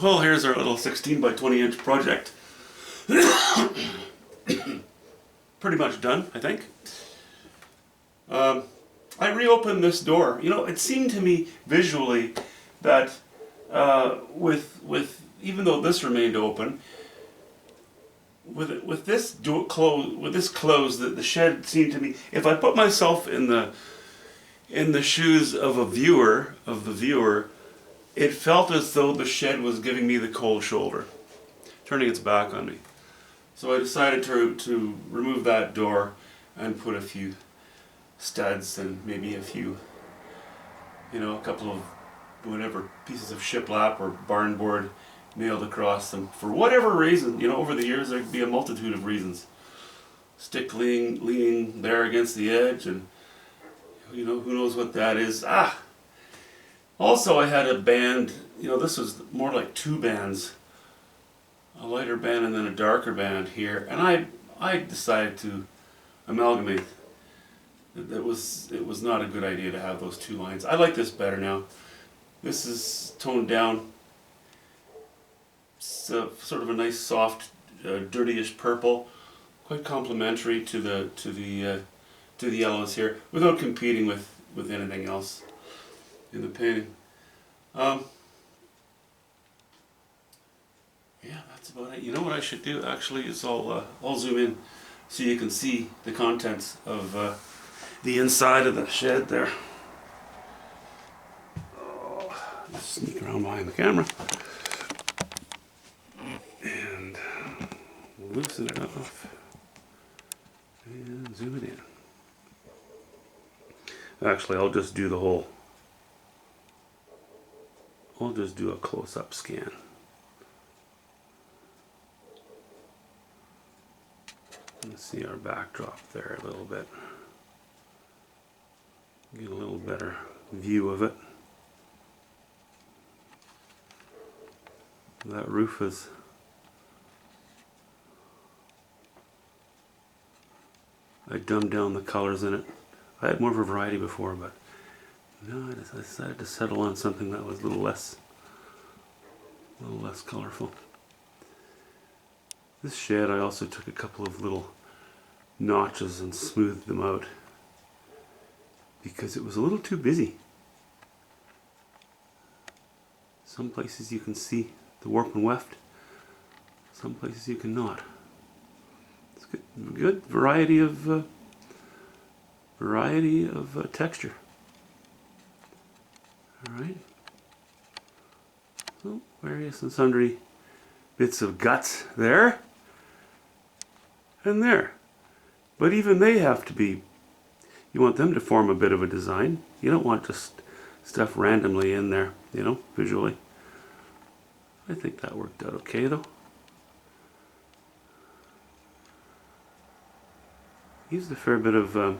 Well, here's our little 16 by 20 inch project. Pretty much done, I think. I reopened this door. You know, it seemed to me visually that with even though this remained open, with this door closed, the shed seemed to me. If I put myself in the shoes of the viewer, it felt as though the shed was giving me the cold shoulder, turning its back on me. So I decided to remove that door and put a few studs and maybe a few, a couple of whatever pieces of shiplap or barn board nailed across them. For whatever reason, over the years there could be a multitude of reasons. Stick leaning there against the edge, and who knows what that is. Also I had a band, this was more like two bands. A lighter band and then a darker band here, and I decided to amalgamate. It was not a good idea to have those two lines. I like this better now. This is toned down. It's sort of a nice soft, dirtyish purple, quite complementary to the yellows here, without competing with anything else in the painting. Yeah, that's about it. You know what I should do actually is I'll zoom in so you can see the contents of the inside of the shed there. Just sneak around behind the camera and loosen it off and zoom it in. Actually, I'll just do a close-up scan. Let's see our backdrop there a little bit. Get a little better view of it. That roof is I dumbed down the colors in it. I had more of a variety before, but no, I decided to settle on something that was a little less colorful. This shed, I also took a couple of little notches and smoothed them out because it was a little too busy. Some places you can see the warp and weft, some places you cannot. It's good variety of texture. All right. So various and sundry bits of guts there and there. But even they have to be, you want them to form a bit of a design. You don't want just stuff randomly in there, visually. I think that worked out okay though. Used a fair bit of, in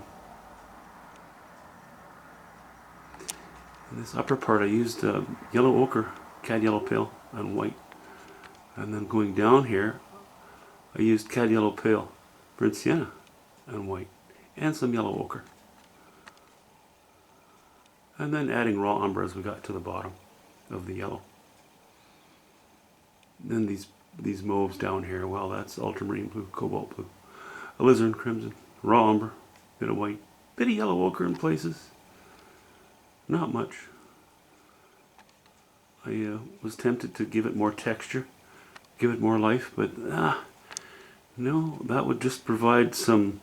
this upper part I used yellow ochre, cad yellow pale, and white. And then going down here, I used cad yellow pale, burnt sienna, and white, and some yellow ochre. And then adding raw umber as we got to the bottom of the yellow. Then these mauves down here, well, that's ultramarine blue, cobalt blue, alizarin crimson, raw umber, bit of white, bit of yellow ochre in places. Not much. I was tempted to give it more texture, give it more life, but no, that would just provide some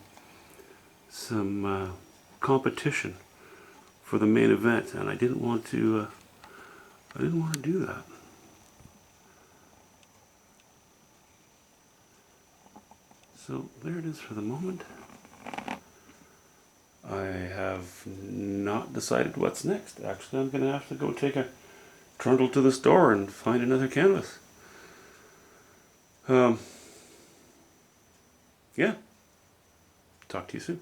competition for the main event, and I didn't want to do that. So there it is for the moment. I have not decided what's next. Actually, I'm going to have to go take a trundle to the store and find another canvas. Yeah. Talk to you soon.